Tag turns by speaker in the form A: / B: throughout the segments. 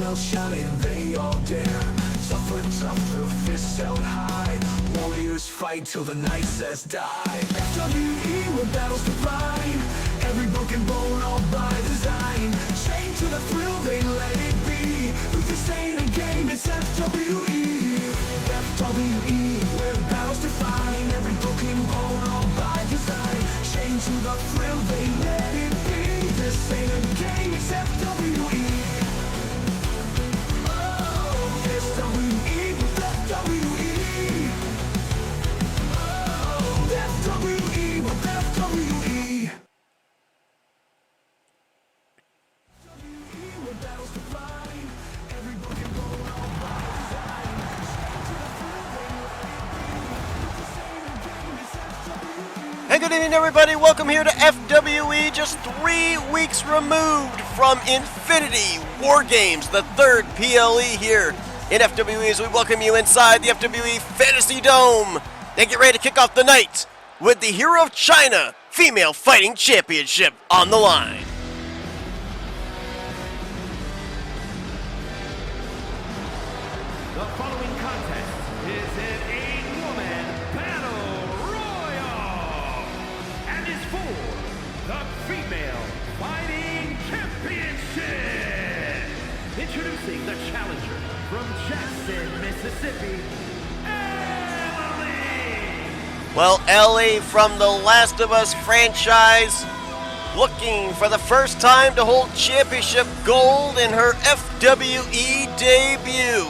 A: female shining, they all dare. Tougher, tougher, fists held high. Warriors fight till the night says die. FWE, where battles divine. Every broken bone, all by design. Chained to the thrill, they let it be. This ain't a game, it's FWE. FWE, where battles define. Every broken bone, all by design. Chained to the thrill, they let it be. This ain't a game, it's FWE. Oh, FWE with FWE. Oh, FWE with FWE. FWE, where battles define. Every broken bone, all by design.
B: Hey, good evening, everybody. Welcome here to FWE, just 3 weeks removed from Infinity War Games, the third PLE here in FWE, as we welcome you inside the FWE Fantasy Dome and get ready to kick off the night with the Hero of China Female Fighting Championship on the line.
C: The following contest is an 8-woman battle royal and is for the Female Fighting Championship. Introducing the challenger from Jackson, Mississippi, Emily.
B: Well, Ellie from the Last of Us franchise, looking for the first time to hold championship gold in her FWE debut.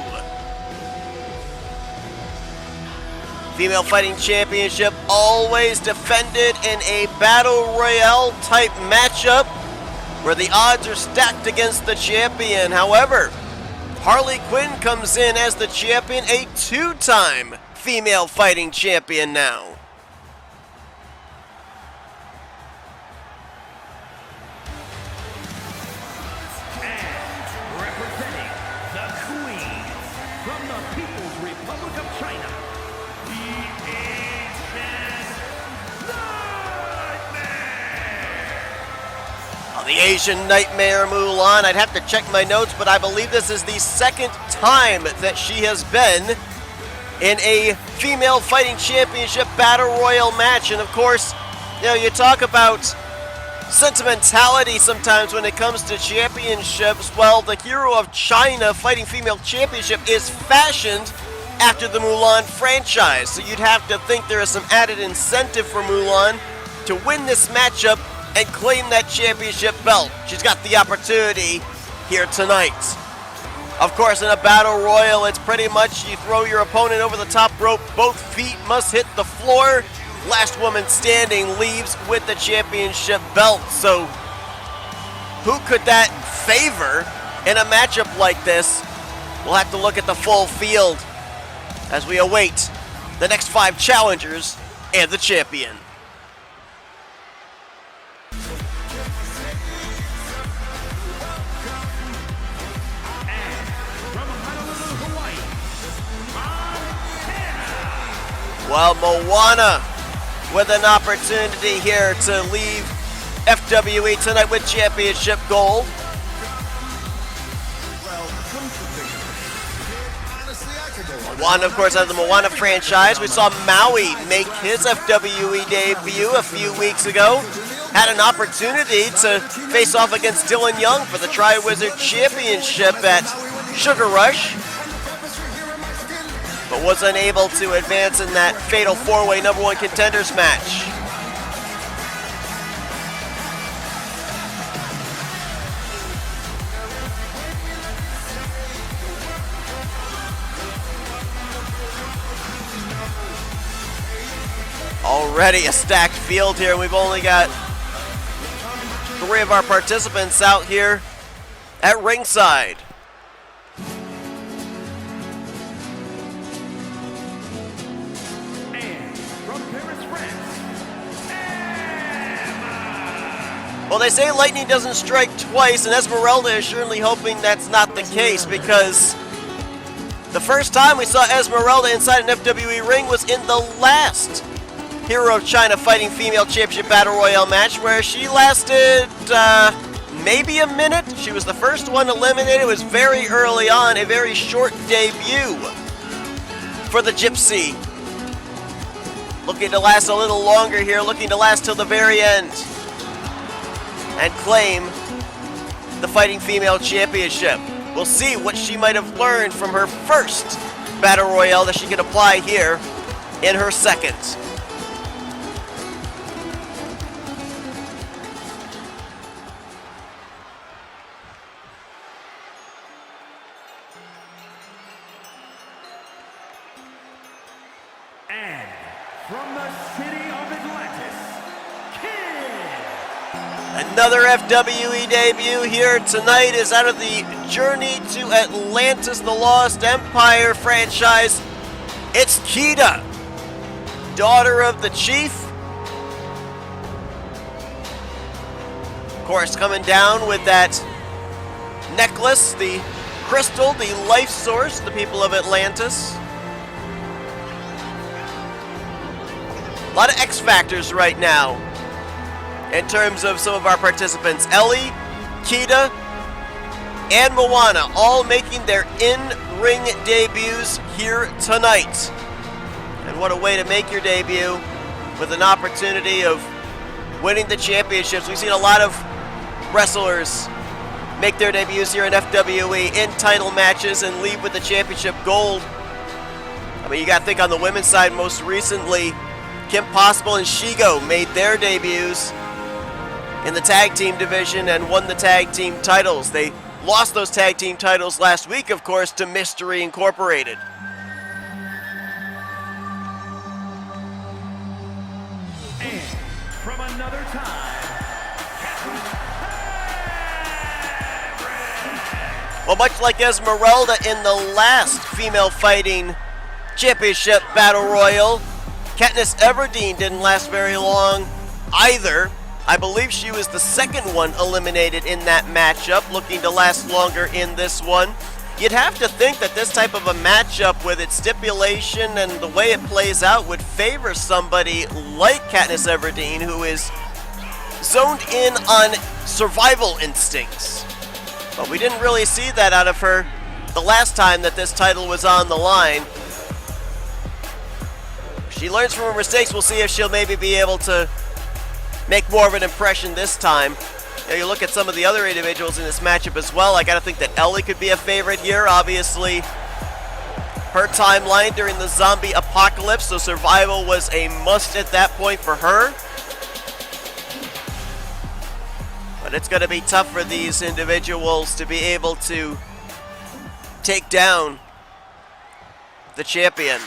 B: Female Fighting Championship always defended in a Battle Royale type matchup where the odds are stacked against the champion. However, Harley Quinn comes in as the champion, a 2-time Female Fighting Champion now.
C: And representing the Queen from the People's Republic of China, the Asian Nightmare.
B: The Asian Nightmare Mulan, I'd have to check my notes, but I believe this is the second time that she has been in a Female Fighting Championship Battle Royal match. And of course, you know, you talk about sentimentality sometimes when it comes to championships. Well, the Hero of China Fighting Female Championship is fashioned after the Mulan franchise, so you'd have to think there is some added incentive for Mulan to win this matchup and claim that championship belt. She's got the opportunity here tonight. Of course, in a battle royal, it's pretty much you throw your opponent over the top rope, both feet must hit the floor. Last woman standing leaves with the championship belt. So who could that favor in a matchup like this? We'll have to look at the full field as we await the next 5 challengers and the champion. Well, Moana with an opportunity here to leave FWE tonight with championship gold. Moana, of course, out of the Moana franchise. We saw Maui make his FWE debut a few weeks ago. Had an opportunity to face off against Dylan Young for the Tri-Wizard Championship at Sugar Rush, but was unable to advance in that fatal 4-way number 1 contenders match. Already a stacked field here. We've only got 3 of our participants out here at ringside. Well, they say lightning doesn't strike twice, and Esmeralda is surely hoping that's not the case, because the first time we saw Esmeralda inside an FWE ring was in the last Hero of China Fighting Female Championship Battle Royale match, where she lasted maybe a minute. She was the first one eliminated. It was very early on, a very short debut for the Gypsy. Looking to last a little longer here, looking to last till the very end and claim the Fighting Female Championship. We'll see what she might have learned from her first Battle Royale that she can apply here in her second.
C: And from the city of Atlantis, Kid.
B: Another FWE debut here tonight is out of the Journey to Atlantis, the Lost Empire franchise. It's Kida, daughter of the Chief. Of course, coming down with that necklace, the crystal, the life source, the people of Atlantis. A lot of X factors right now in terms of some of our participants. Ellie, Kida, and Moana all making their in-ring debuts here tonight. And what a way to make your debut with an opportunity of winning the championships. We've seen a lot of wrestlers make their debuts here in FWE in title matches and leave with the championship gold. I mean, you got to think on the women's side most recently, Kim Possible and Shigo made their debuts in the tag team division and won the tag team titles. They lost those tag team titles last week, of course, to Mystery Incorporated.
C: And from another time,
B: Well, much like Esmeralda in the last female fighting championship battle royal, Katniss Everdeen didn't last very long either. I believe she was the second one eliminated in that matchup, looking to last longer in this one. You'd have to think that this type of a matchup with its stipulation and the way it plays out would favor somebody like Katniss Everdeen, who is zoned in on survival instincts. But we didn't really see that out of her the last time that this title was on the line. She learns from her mistakes. We'll see if she'll maybe be able to make more of an impression this time. You look at some of the other individuals in this matchup as well. I got to think that Ellie could be a favorite here. Obviously, her timeline during the zombie apocalypse, so survival was a must at that point for her. But it's going to be tough for these individuals to be able to take down the champion.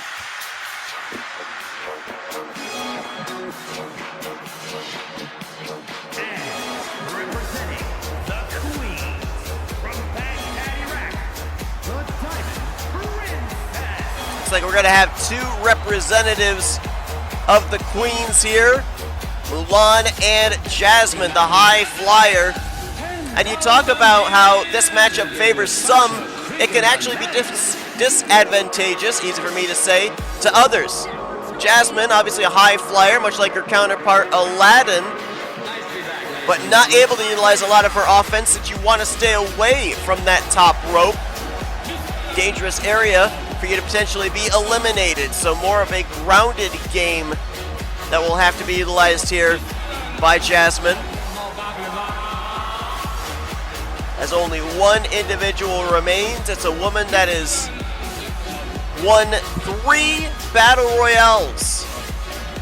B: Like we're going to have two representatives of the Queens here, Mulan and Jasmine, the high flyer. And you talk about how this matchup favors some, it can actually be disadvantageous, easy for me to say, to others. Jasmine, obviously a high flyer, much like her counterpart Aladdin, but not able to utilize a lot of her offense since you want to stay away from that top rope. Dangerous area for you to potentially be eliminated. So more of a grounded game that will have to be utilized here by Jasmine. As only one individual remains. It's a woman that has won 3 battle royales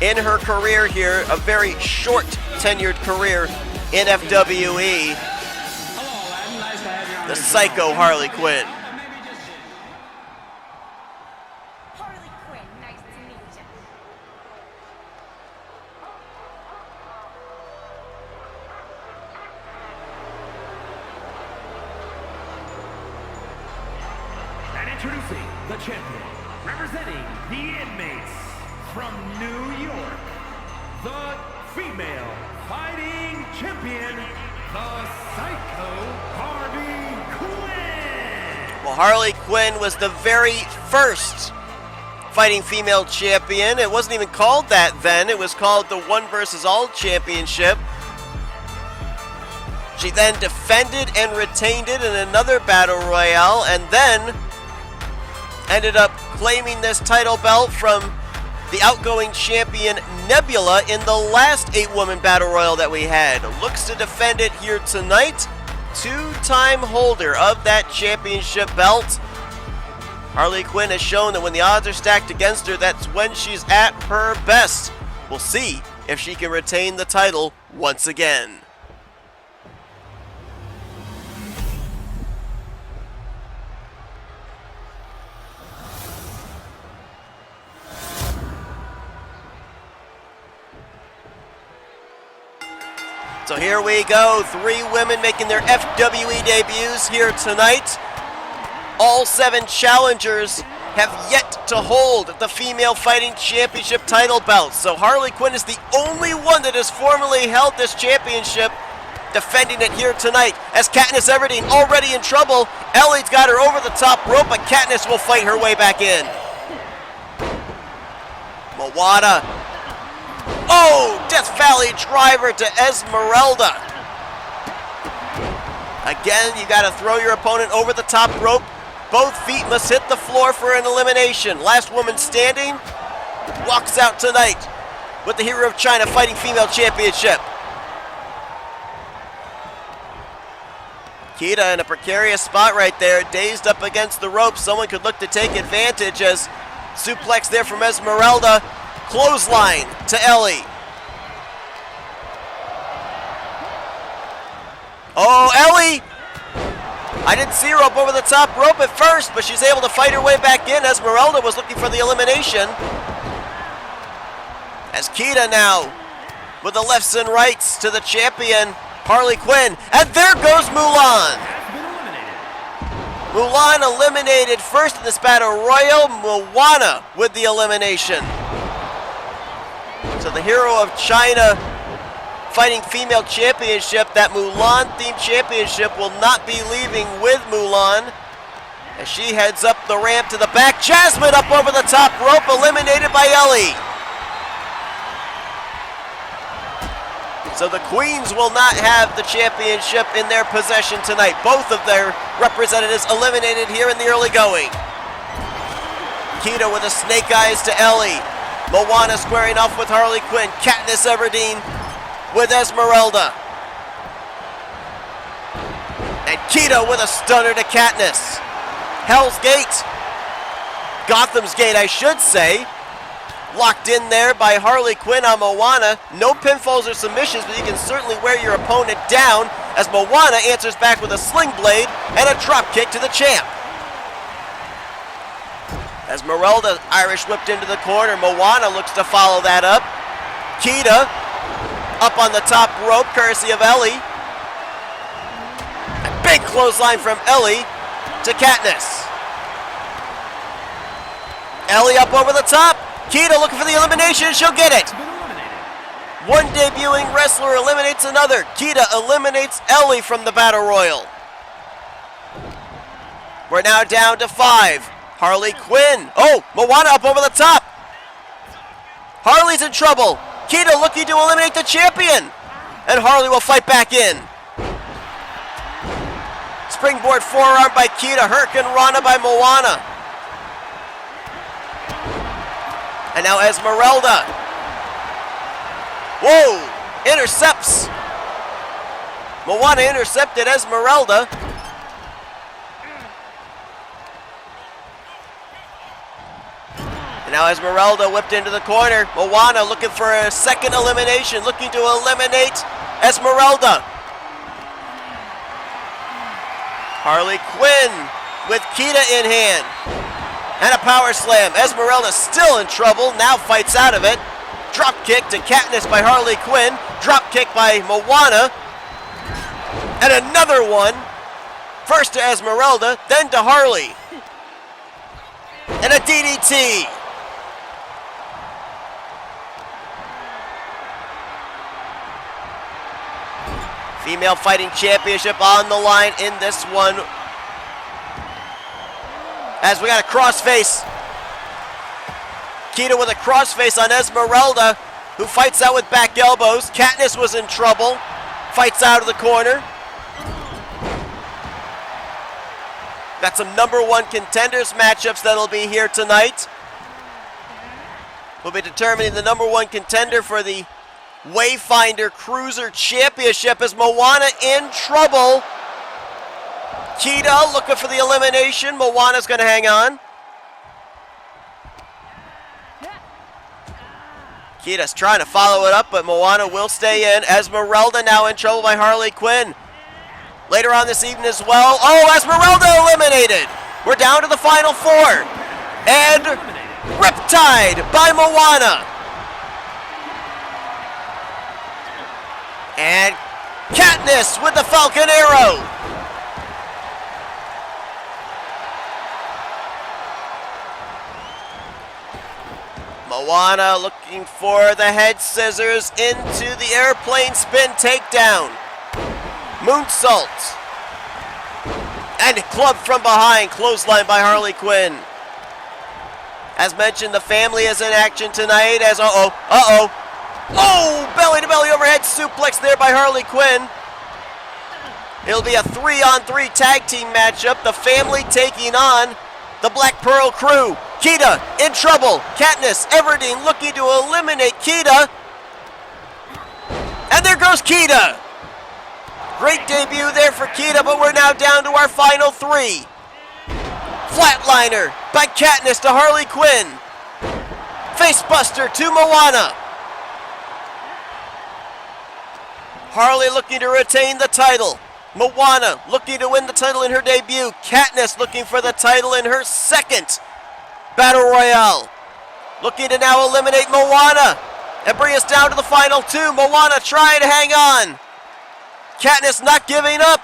B: in her career here. A very short tenured career in FWE. The Psycho Harley Quinn.
C: Introducing the champion, representing the inmates from New York, the female fighting champion, the Psycho Harley Quinn.
B: Well, Harley Quinn was the very first fighting female champion. It wasn't even called that then. It was called the One vs. All Championship. She then defended and retained it in another battle royale, and then ended up claiming this title belt from the outgoing champion Nebula in the last 8-woman battle royal that we had. Looks to defend it here tonight. 2-time holder of that championship belt. Harley Quinn has shown that when the odds are stacked against her, that's when she's at her best. We'll see if she can retain the title once again. So here we go, 3 women making their FWE debuts here tonight. All 7 challengers have yet to hold the Female Fighting Championship title belt. So Harley Quinn is the only one that has formally held this championship, defending it here tonight. As Katniss Everdeen already in trouble, Ellie's got her over the top rope, but Katniss will fight her way back in. Moana. Oh, Death Valley driver to Esmeralda. Again, you got to throw your opponent over the top rope. Both feet must hit the floor for an elimination. Last woman standing walks out tonight with the Hero of China Fighting Female Championship. Kita in a precarious spot right there, dazed up against the rope. Someone could look to take advantage as suplex there from Esmeralda. Clothesline to Ellie. Oh, Ellie! I didn't see her up over the top rope at first, but she's able to fight her way back in. Esmeralda was looking for the elimination. As Kita now with the lefts and rights to the champion, Harley Quinn. And there goes Mulan. Mulan eliminated first in this battle royal. Moana with the elimination. So the Hero of China Fighting Female Championship, that Mulan-themed championship, will not be leaving with Mulan as she heads up the ramp to the back. Jasmine up over the top rope, eliminated by Ellie. So the Queens will not have the championship in their possession tonight. Both of their representatives eliminated here in the early going. Kita with a snake eyes to Ellie. Moana squaring off with Harley Quinn. Katniss Everdeen with Esmeralda. And Kita with a stunner to Katniss. Hell's Gate. Gotham's Gate, I should say. Locked in there by Harley Quinn on Moana. No pinfalls or submissions, but you can certainly wear your opponent down as Moana answers back with a sling blade and a drop kick to the champ. Esmeralda Irish whipped into the corner. Moana looks to follow that up. Kita up on the top rope, courtesy of Ellie. A big clothesline from Ellie to Katniss. Ellie up over the top. Kita looking for the elimination. She'll get it. One debuting wrestler eliminates another. Kita eliminates Ellie from the battle royal. We're now down to 5. Harley Quinn. Oh, Moana up over the top. Harley's in trouble. Kita looking to eliminate the champion. And Harley will fight back in. Springboard forearm by Kita. Hurricane Rana by Moana. And now Esmeralda. Whoa! Intercepts. Moana intercepted Esmeralda. And now Esmeralda whipped into the corner. Moana looking for a second elimination, looking to eliminate Esmeralda. Harley Quinn with Kita in hand. And a power slam. Esmeralda still in trouble, now fights out of it. Drop kick to Katniss by Harley Quinn. Drop kick by Moana. And another one. First to Esmeralda, then to Harley. And a DDT. Female Fighting Championship on the line in this one. As we got a crossface. Kita with a crossface on Esmeralda, who fights out with back elbows. Katniss was in trouble. Fights out of the corner. Got some number one contenders matchups that'll be here tonight. We'll be determining the number one contender for the Wayfinder Cruiser Championship as Moana in trouble. Kita looking for the elimination. Moana's going to hang on. Kita's trying to follow it up, but Moana will stay in. Esmeralda now in trouble by Harley Quinn. Later on this evening as well. Oh, Esmeralda eliminated. We're down to the final four. And Riptide by Moana. And Katniss with the Falcon Arrow. Moana looking for the head scissors into the airplane spin takedown. Moonsault. And club from behind, clothesline by Harley Quinn. As mentioned, the family is in action tonight as oh, belly to belly overhead suplex there by Harley Quinn. It'll be a 3-on-3 tag team matchup. The family taking on the Black Pearl crew. Kita in trouble. Katniss Everdeen looking to eliminate Kita. And there goes Kita. Great debut there for Kita, but we're now down to our final three. Flatliner by Katniss to Harley Quinn. Facebuster to Moana. Harley looking to retain the title. Moana looking to win the title in her debut. Katniss looking for the title in her second Battle Royale. Looking to now eliminate Moana and bring us down to the final two. Moana trying to hang on. Katniss not giving up.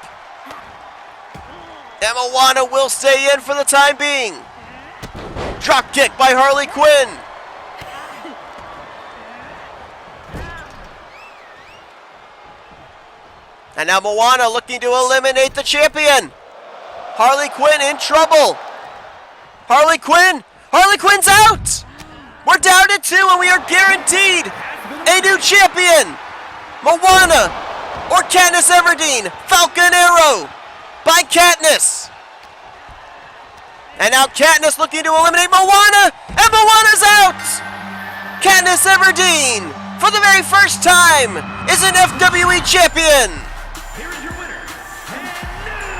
B: And Moana will stay in for the time being. Drop kick by Harley Quinn. And now Moana looking to eliminate the champion. Harley Quinn in trouble. Harley Quinn's out. We're down to two and we are guaranteed a new champion. Moana or Katniss Everdeen. Falcon Arrow by Katniss. And now Katniss looking to eliminate Moana, and Moana's out! Katniss Everdeen, for the very first time, is an FWE champion.
C: Here is your winner, and new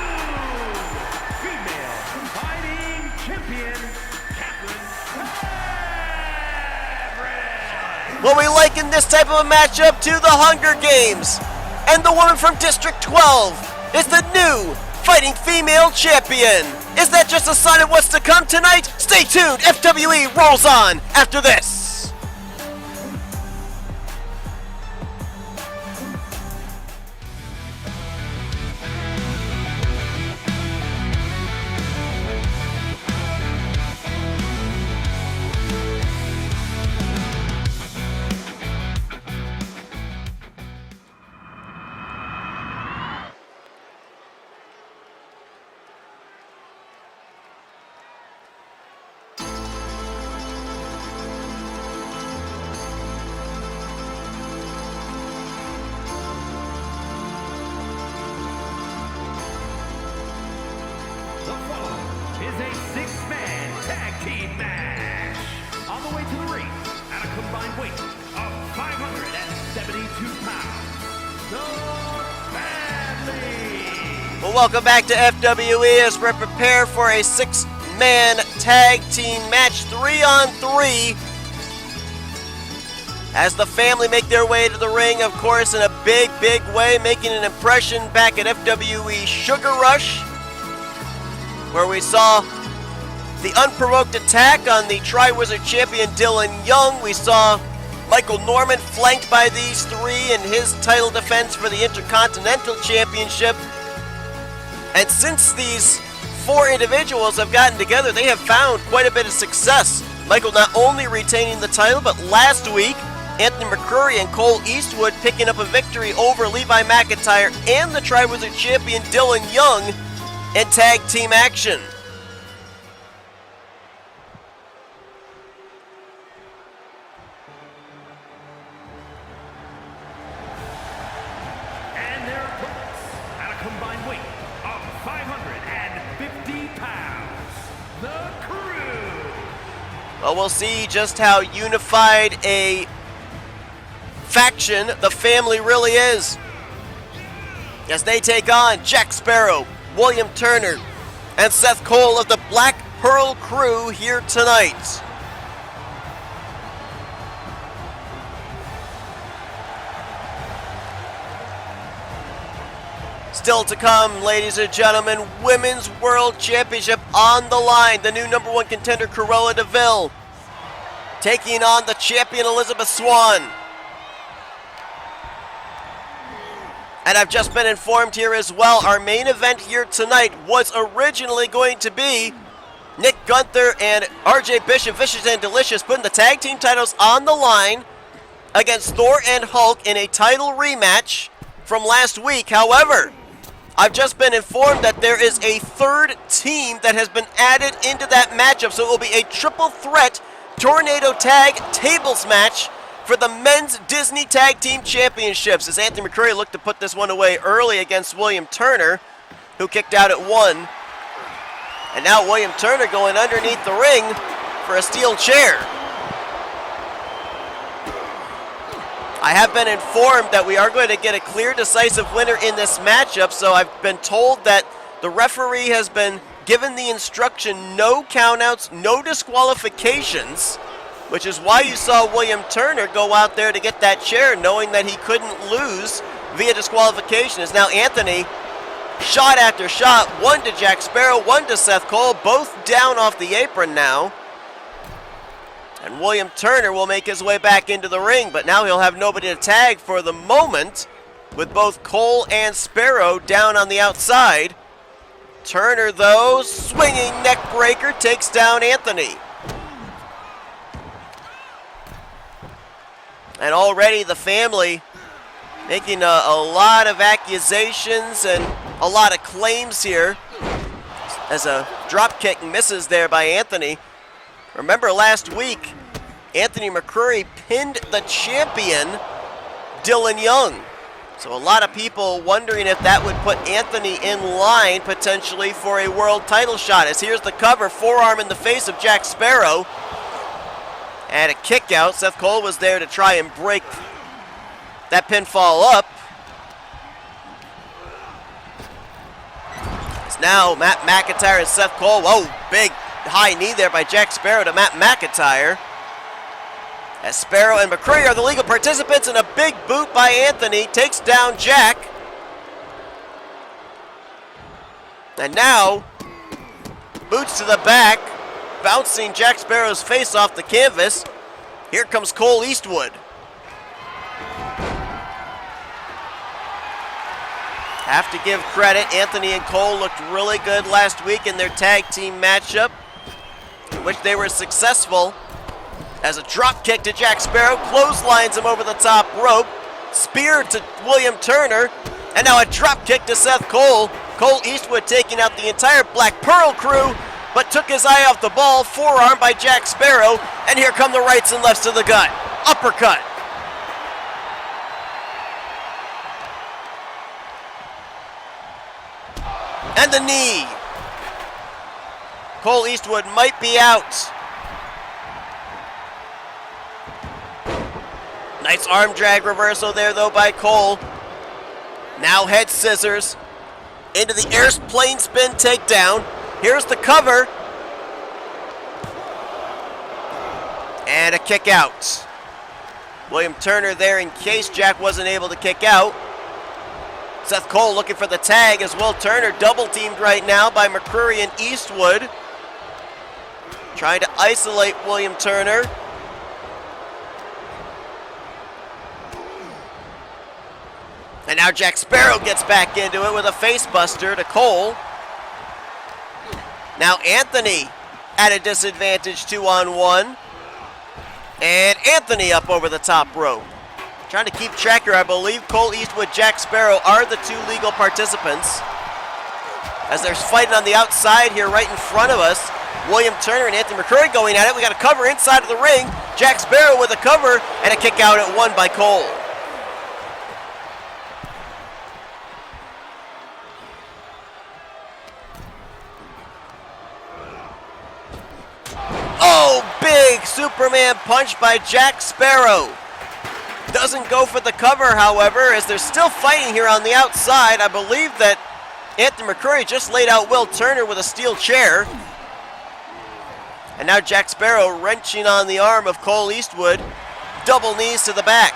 C: female fighting champion, Catherine Everett.
B: Well, we liken this type of a matchup to the Hunger Games, and the woman from District 12 is the new fighting female champion. Is that just a sign of what's to come tonight? Stay tuned, FWE rolls on after this.
C: Is a six-man tag team match. On the way to the ring at a combined weight of 572 pounds. The Family.
B: Well, welcome back to FWE as we prepare for a six-man tag team match, 3-on-3. As the Family make their way to the ring, of course, in a big, big way, making an impression back at FWE Sugar Rush, where we saw the unprovoked attack on the Tri-Wizard champion Dylan Young. We saw Michael Norman flanked by these three in his title defense for the Intercontinental Championship. And since these four individuals have gotten together, they have found quite a bit of success. Michael not only retaining the title, but last week, Anthony McCurry and Cole Eastwood picking up a victory over Levi McIntyre and the Tri-Wizard champion Dylan Young in tag team action.
C: And their opponents at a combined weight of 550 pounds.
B: But we'll see just how unified a faction the family really is as they take on Jack Sparrow, William Turner, and Seth Cole of the Black Pearl crew here tonight. Still to come, ladies and gentlemen, Women's World Championship on the line. The new number one contender, Cruella De Vil, taking on the champion, Elizabeth Swann. And I've just been informed here as well, our main event here tonight was originally going to be Nick Gunther and RJ Bishop, Vicious and Delicious, putting the tag team titles on the line against Thor and Hulk in a title rematch from last week. However, I've just been informed that there is a third team that has been added into that matchup, so it will be a triple threat tornado tag tables match for the Men's Disney Tag Team Championships, as Anthony McCreary looked to put this one away early against William Turner, who kicked out at 1. And now William Turner going underneath the ring for a steel chair. I have been informed that we are going to get a clear, decisive winner in this matchup, so I've been told that the referee has been given the instruction no countouts, no disqualifications, which is why you saw William Turner go out there to get that chair, knowing that he couldn't lose via disqualification. As now Anthony, shot after shot, one to Jack Sparrow, one to Seth Cole, both down off the apron now. And William Turner will make his way back into the ring, but now he'll have nobody to tag for the moment, with both Cole and Sparrow down on the outside. Turner, though, swinging neck breaker, takes down Anthony. And already the family making a lot of accusations and a lot of claims here, as a drop kick misses there by Anthony. Remember last week, Anthony McCreary pinned the champion, Dylan Young. So a lot of people wondering if that would put Anthony in line potentially for a world title shot. As here's the cover, forearm in the face of Jack Sparrow. And a kick out. Seth Cole was there to try and break that pinfall up. It's now Matt McIntyre and Seth Cole. Whoa, big high knee there by Jack Sparrow to Matt McIntyre. As Sparrow and McCreary are the legal participants, and a big boot by Anthony takes down Jack. And now, boots to the back, bouncing Jack Sparrow's face off the canvas. Here comes Cole Eastwood. Have to give credit, Anthony and Cole looked really good last week in their tag team matchup, in which they were successful, as a drop kick to Jack Sparrow clotheslines him over the top rope, spear to William Turner, and now a drop kick to Seth Cole. Cole Eastwood taking out the entire Black Pearl crew, but took his eye off the ball, forearm by Jack Sparrow, and here come the rights and lefts to the gut. Uppercut. And the knee. Cole Eastwood might be out. Nice arm drag reversal there, though, by Cole. Now head scissors into the airplane spin takedown. Here's the cover. And a kick out. William Turner there in case Jack wasn't able to kick out. Seth Cole looking for the tag as Will Turner double teamed right now by McCreary and Eastwood. Trying to isolate William Turner. And now Jack Sparrow gets back into it with a face buster to Cole. Now Anthony at a disadvantage 2-on-1. And Anthony up over the top rope. Trying to keep track here, I believe Cole Eastwood, Jack Sparrow are the two legal participants. As they're fighting on the outside here right in front of us. William Turner and Anthony McCreary going at it. We got a cover inside of the ring. Jack Sparrow with a cover and a kick out at 1 by Cole. Oh, big big Superman punch by Jack Sparrow. Doesn't go for the cover, however, as they're still fighting here on the outside. I believe that Anthony McCurry just laid out Will Turner with a steel chair. And now Jack Sparrow wrenching on the arm of Cole Eastwood. Double knees to the back.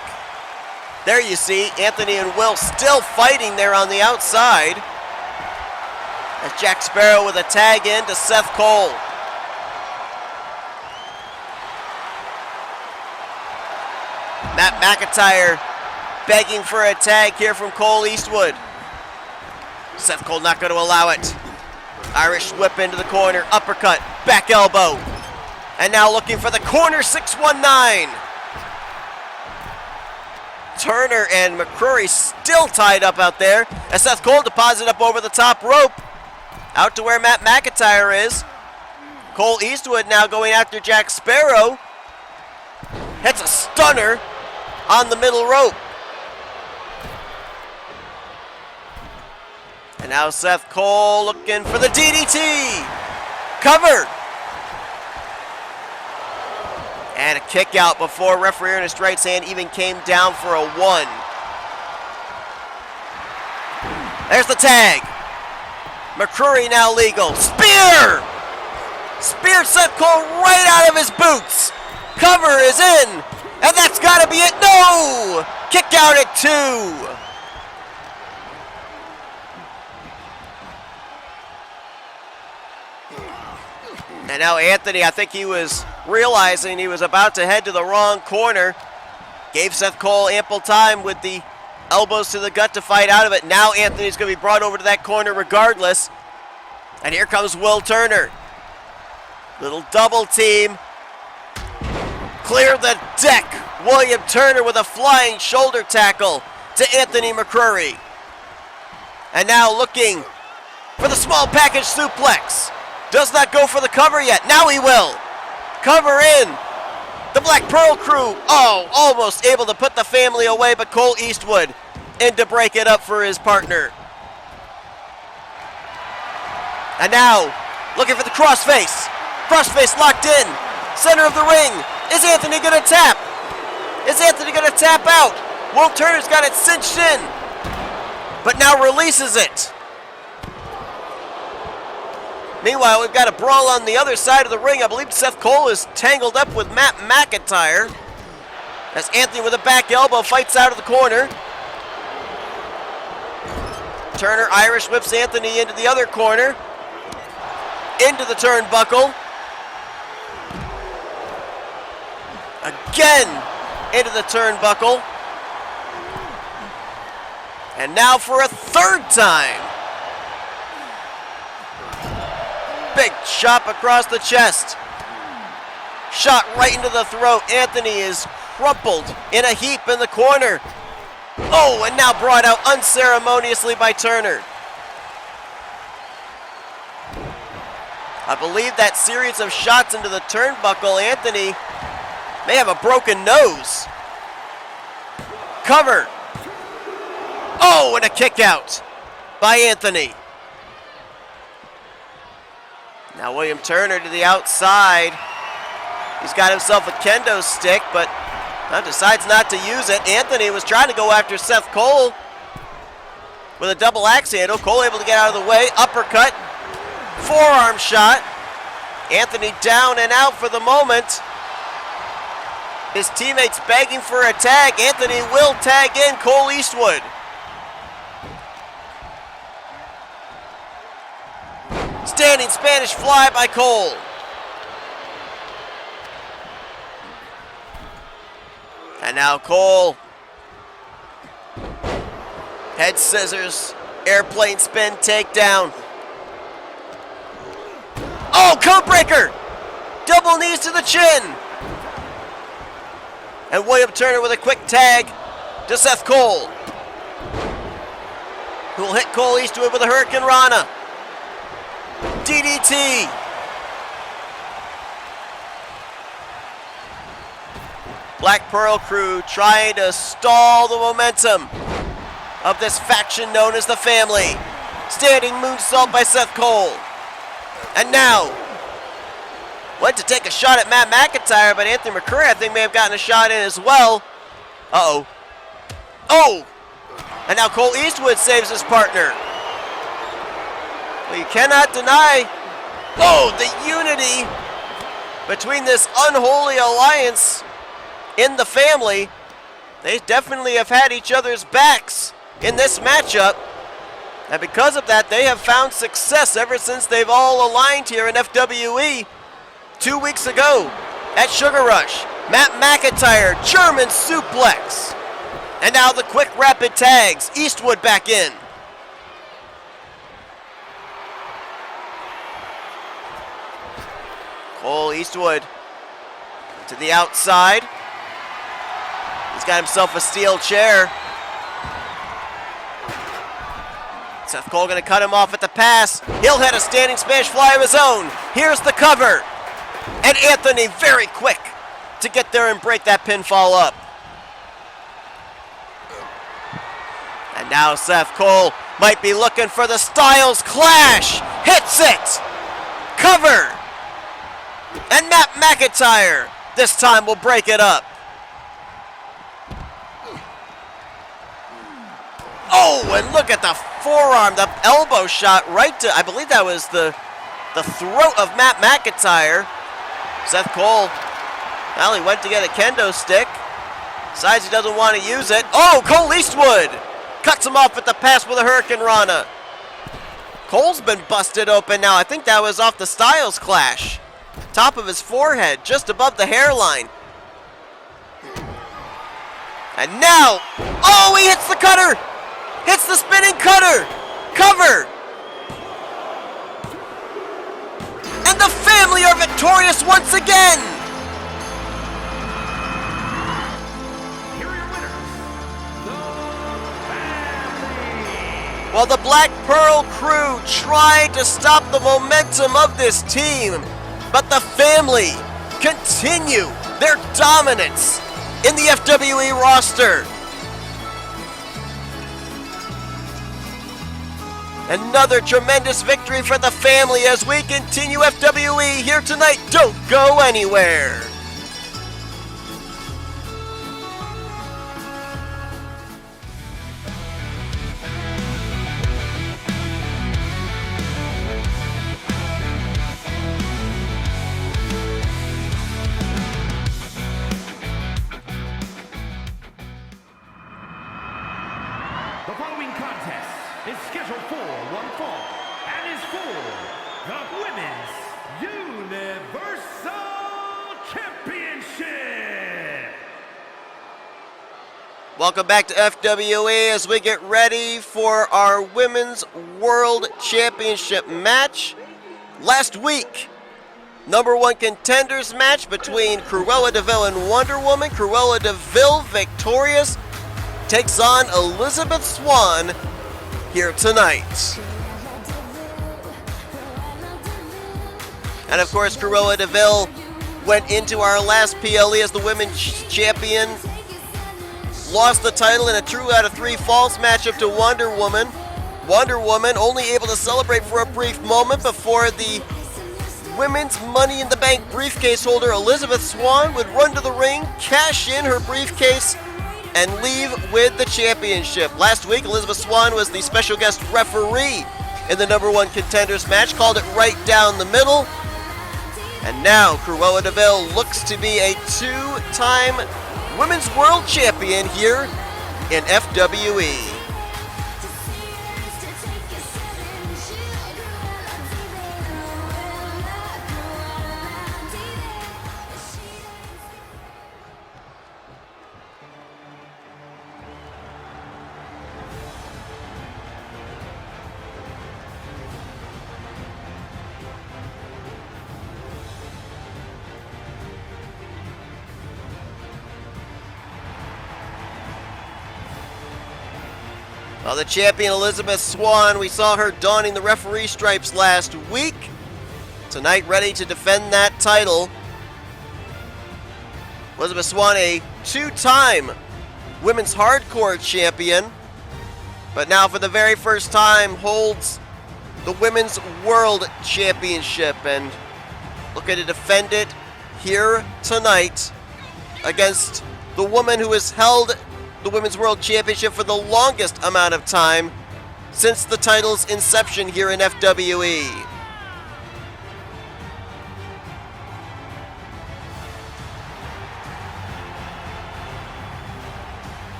B: There you see Anthony and Will still fighting there on the outside. As Jack Sparrow with a tag in to Seth Cole. Matt McIntyre begging for a tag here from Cole Eastwood. Seth Cole not going to allow it. Irish whip into the corner, uppercut, back elbow. And now looking for the corner 619. Turner and McCrory still tied up out there as Seth Cole deposited up over the top rope. Out to where Matt McIntyre is. Cole Eastwood now going after Jack Sparrow. Hits a stunner on the middle rope. And now Seth Cole looking for the DDT. Covered. And a kick out before referee Ernest Wright's hand even came down for a 1. There's the tag. McCrory now legal. Spear! Spear Seth Cole right out of his boots. Cover is in. And that's got to be it. No! Kick out at 2. And now Anthony, I think he was realizing he was about to head to the wrong corner. Gave Seth Cole ample time with the elbows to the gut to fight out of it. Now Anthony's going to be brought over to that corner regardless. And here comes Will Turner. Little double team. Clear the deck. William Turner with a flying shoulder tackle to Anthony McCrory. And now looking for the small package suplex. Does not go for the cover yet. Now he will. Cover in. The Black Pearl crew. Oh, almost able to put the family away, but Cole Eastwood in to break it up for his partner. And now, looking for the crossface. Crossface locked in. Center of the ring. Is Anthony going to tap? Is Anthony going to tap out? Will Turner's got it cinched in, but now releases it. Meanwhile, we've got a brawl on the other side of the ring. I believe Seth Cole is tangled up with Matt McIntyre. As Anthony with a back elbow fights out of the corner. Turner Irish whips Anthony into the other corner. Into the turnbuckle. Again into the turnbuckle. And now for a third time. Big chop across the chest. Shot right into the throat. Anthony is crumpled in a heap in the corner. Oh, and now brought out unceremoniously by Turner. I believe that series of shots into the turnbuckle, Anthony may have a broken nose. Cover. Oh, and a kick out by Anthony. Now William Turner to the outside. He's got himself a kendo stick, but decides not to use it. Anthony was trying to go after Seth Cole with a double axe handle. Cole able to get out of the way. Uppercut. Forearm shot. Anthony down and out for the moment. His teammates begging for a tag. Anthony will tag in Cole Eastwood. Standing Spanish fly by Cole. And now Cole. Head scissors. Airplane spin takedown. Oh, code breaker! Double knees to the chin. And William Turner with a quick tag to Seth Cole, who will hit Cole Eastwood with a Hurricane Rana. DDT. Black Pearl crew trying to stall the momentum of this faction known as the Family. Standing moonsault by Seth Cole. And now, Went to take a shot at Matt McIntyre, but Anthony McCurry, I think, may have gotten a shot in as well. Uh-oh. Oh! And now Cole Eastwood saves his partner. Well, you cannot deny, the unity between this unholy alliance in the family. They definitely have had each other's backs in this matchup. And because of that, they have found success ever since they've all aligned here in FWE 2 weeks ago at Sugar Rush. Matt McIntyre, German suplex. And now the quick rapid tags. Eastwood back in. Cole Eastwood to the outside. He's got himself a steel chair. Seth Cole gonna cut him off at the pass. He'll hit a standing Spanish fly of his own. Here's the cover. And Anthony very quick to get there and break that pinfall up. And now Seth Cole might be looking for the Styles Clash. Hits it. Cover. And Matt McIntyre this time will break it up. Oh, and look at the forearm, the elbow shot right to, I believe that was the throat of Matt McIntyre. Seth Cole, well, he went to get a kendo stick. Decides he doesn't want to use it. Oh, Cole Eastwood cuts him off at the pass with a Hurricane Rana. Cole's been busted open now. I think that was off the Styles Clash. Top of his forehead, just above the hairline. And now, oh, he hits the cutter. Hits the spinning cutter. Cover. And the family are victorious once again.
C: Here are your winners, the family.
B: While the Black Pearl crew tried to stop the momentum of this team, but the family continue their dominance in the FWE roster. Another tremendous victory for the family as we continue FWE here tonight. Don't go anywhere.
C: The following contest is scheduled for one fall and is for the Women's Universal Championship.
B: Welcome back to FWE as we get ready for our Women's World Championship match. Last week, #1 contenders match between Cruella De Vil and Wonder Woman. Cruella De Vil victorious, takes on Elizabeth Swann here tonight. And of course, Cruella De Vil went into our last PLE as the women's champion, lost the title in a 2 out of 3 falls matchup to Wonder Woman. Wonder Woman only able to celebrate for a brief moment before the women's Money in the Bank briefcase holder Elizabeth Swann would run to the ring, cash in her briefcase, and leave with the championship. Last week, Elizabeth Swann was the special guest referee in the #1 contenders match, called it right down the middle. And now, Cruella De Vil looks to be a 2-time Women's World Champion here in FWE. Well, the champion Elizabeth Swann, we saw her donning the referee stripes last week. Tonight, ready to defend that title. Elizabeth Swann, a 2-time Women's Hardcore champion, but now for the very first time holds the Women's World Championship. And looking to defend it here tonight against the woman who has held the Women's World Championship for the longest amount of time since the title's inception here in FWE.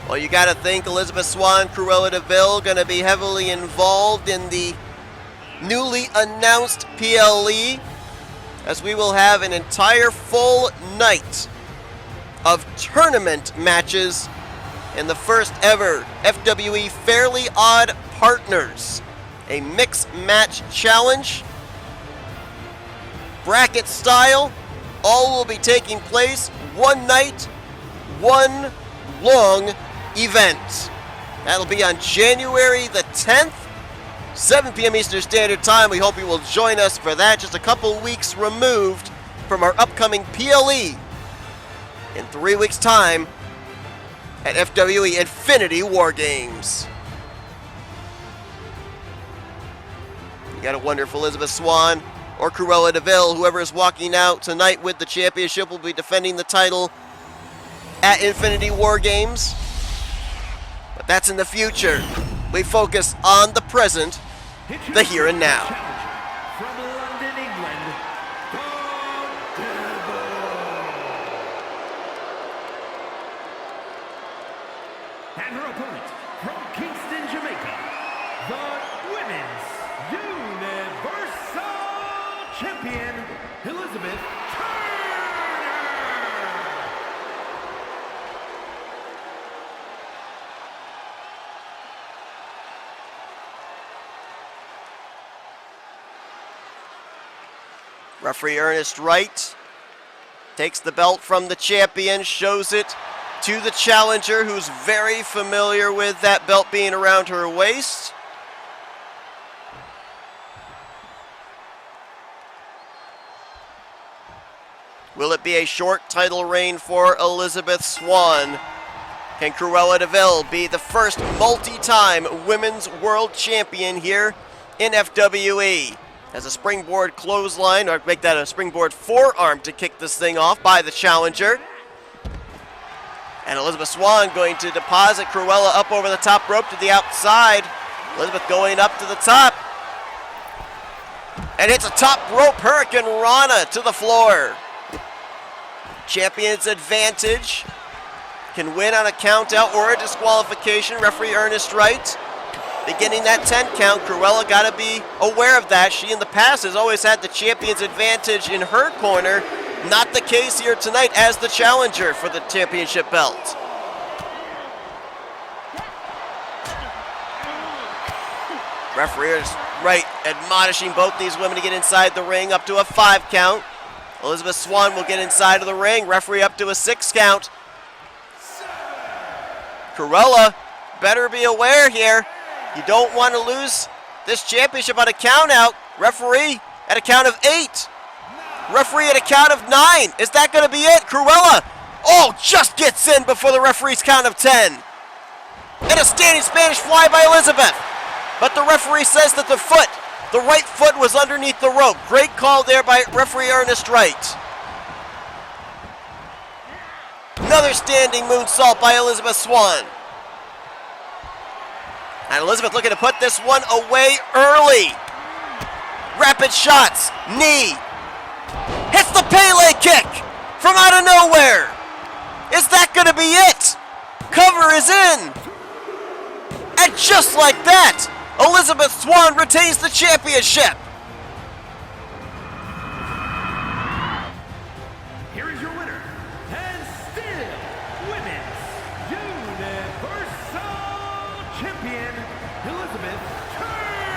B: Well, you got to think Elizabeth Swann, Cruella De Vil going to be heavily involved in the newly announced PLE, as we will have an entire full night of tournament matches in the first ever FWE Fairly Odd Partners, a mixed match challenge, bracket style. All will be taking place one night, one long event. That'll be on January the 10th, 7 p.m. Eastern Standard Time. We hope you will join us for that, just a couple weeks removed from our upcoming PLE in 3 weeks' time at FWE Infinity War Games. You gotta wonder if Elizabeth Swann or Cruella De Vil, whoever is walking out tonight with the championship, will be defending the title at Infinity War Games. But that's in the future. We focus on the present, the here and now.
C: From London, England, and her opponent from Kingston, Jamaica, the Women's Universal Champion, Elizabeth Turner.
B: Referee Ernest Wright takes the belt from the champion, shows it to the challenger, who's very familiar with that belt being around her waist. Will it be a short title reign for Elizabeth Swann? Can Cruella De Vil be the first multi-time Women's World Champion here in FWE? As a springboard clothesline, or make that a springboard forearm to kick this thing off by the challenger. And Elizabeth Swann going to deposit Cruella up over the top rope to the outside. Elizabeth going up to the top. And hits a top rope Hurricane Rana to the floor. Champion's advantage. Can win on a count out or a disqualification. Referee Ernest Wright beginning that 10 count. Cruella got to be aware of that. She in the past has always had the champion's advantage in her corner. Not the case here tonight as the challenger for the championship belt. Referee is right, admonishing both these women to get inside the ring up to a 5 count. Elizabeth Swann will get inside of the ring. Referee up to a 6 count. Cruella better be aware here. You don't want to lose this championship on a count out. Referee at a count of 8. Referee at a count of 9. Is that going to be it? Cruella, just gets in before the referee's count of 10. And a standing Spanish fly by Elizabeth. But the referee says that the right foot was underneath the rope. Great call there by referee Ernest Wright. Another standing moonsault by Elizabeth Swann. And Elizabeth looking to put this one away early. Rapid shots, knee. Hits the Pele kick from out of nowhere. Is that going to be it? Cover is in. And just like that, Elizabeth Swann retains the championship.
C: Here is your winner, and still Women's Universal Champion, Elizabeth Turner.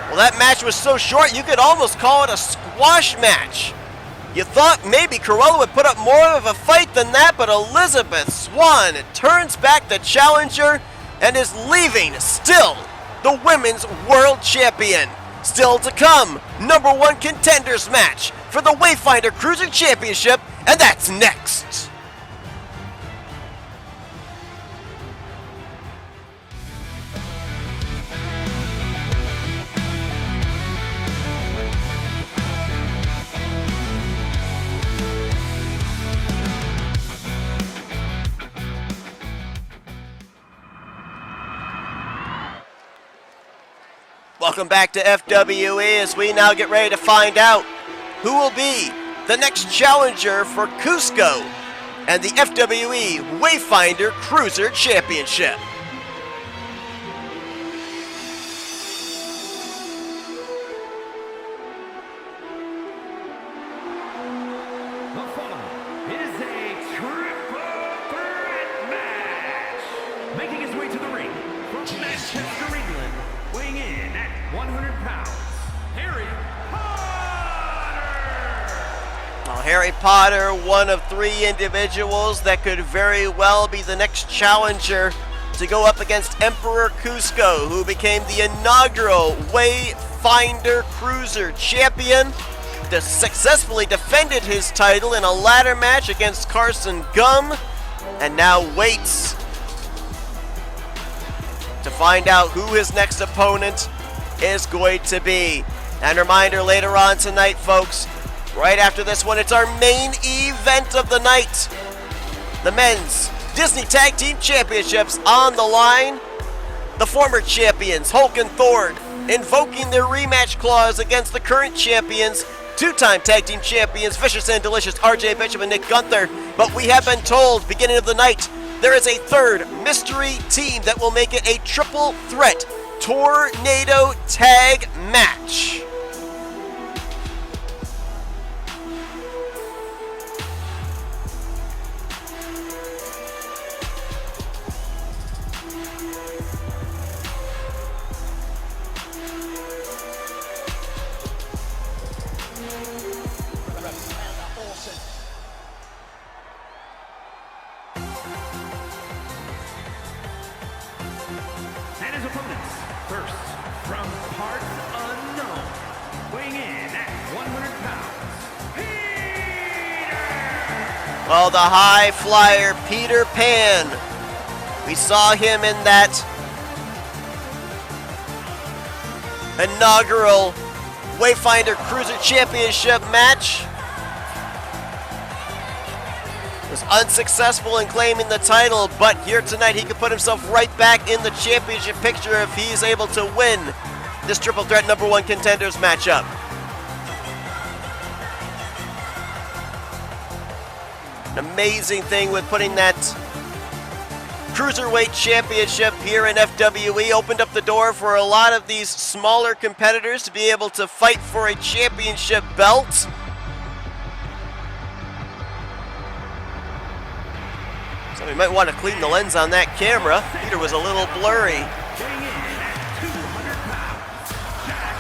B: Well, that match was so short, you could almost call it a squash match. You thought maybe Cruella would put up more of a fight than that, but Elizabeth Swann turns back the challenger and is leaving still the Women's World Champion. Still to come, #1 contenders match for the Wayfinder Cruiser Championship, and that's next. Welcome back to FWE as we now get ready to find out who will be the next challenger for Cusco and the FWE Wayfinder Cruiser Championship.
C: The following is a triple threat match. Making his way to the ring from Manchester, England, weighing in at 100 pounds, Harry Potter.
B: Well, Harry Potter, one of 3 individuals that could very well be the next challenger to go up against Emperor Cusco, who became the inaugural Wayfinder Cruiser Champion. Successfully defended his title in a ladder match against Carson Gum, and now waits to find out who his next opponent is going to be. And reminder, later on tonight, folks, right after this one, it's our main event of the night. The men's Disney Tag Team Championships on the line. The former champions, Hulk and Thor, invoking their rematch clause against the current champions, 2-time tag team champions, Vicious and Delicious, RJ Bishop and Nick Gunther. But we have been told, beginning of the night, there is a third mystery team that will make it a triple threat tornado tag match.
C: And his opponents, first, from parts unknown, weighing in at 100 pounds, Peter!
B: Well, the high flyer Peter Pan. We saw him in that inaugural Wayfinder Cruiser Championship match. Was unsuccessful in claiming the title, but here tonight he could put himself right back in the championship picture if he's able to win this triple threat number 1 contenders matchup. An amazing thing with putting that Cruiserweight Championship here in FWE opened up the door for a lot of these smaller competitors to be able to fight for a championship belt. So we might want to clean the lens on that camera. Peter was a little blurry.
C: Weighing in at 200 pounds, Jack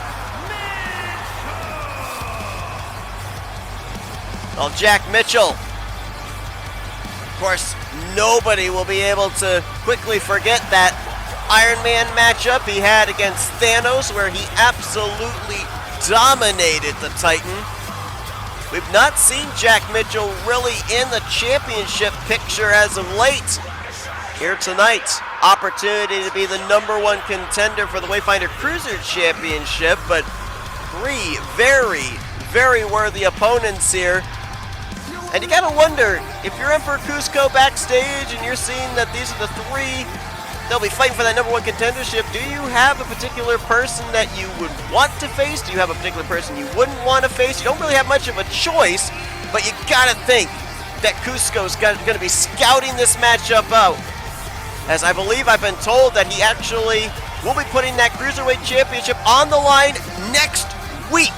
C: Mitchell.
B: Well, Jack Mitchell. Of course, nobody will be able to quickly forget that Iron Man matchup he had against Thanos, where he absolutely dominated the Titan. We've not seen Jack Mitchell really in the championship picture as of late. Here tonight, opportunity to be the number 1 contender for the Wayfinder Cruiser Championship, but 3 very, very worthy opponents here. And you gotta wonder, if you're Emperor Cusco backstage and you're seeing that these are the 3 they'll be fighting for that number 1 contendership, do you have a particular person that you would want to face? Do you have a particular person you wouldn't want to face? You don't really have much of a choice, but you gotta think that Cusco's going to be scouting this matchup out. As I believe I've been told that he actually will be putting that Cruiserweight Championship on the line next week.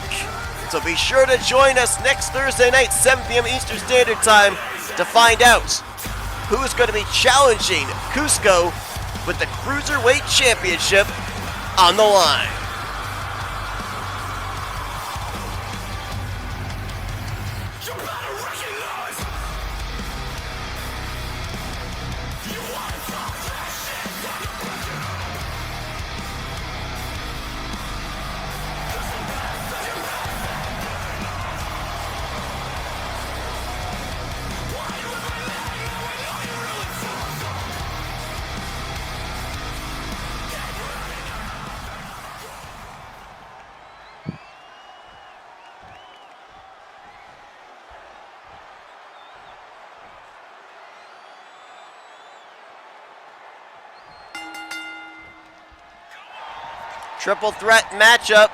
B: So be sure to join us next Thursday night, 7 p.m. Eastern Standard Time, to find out who's going to be challenging Cusco with the Cruiserweight Championship on the line. Triple threat matchup,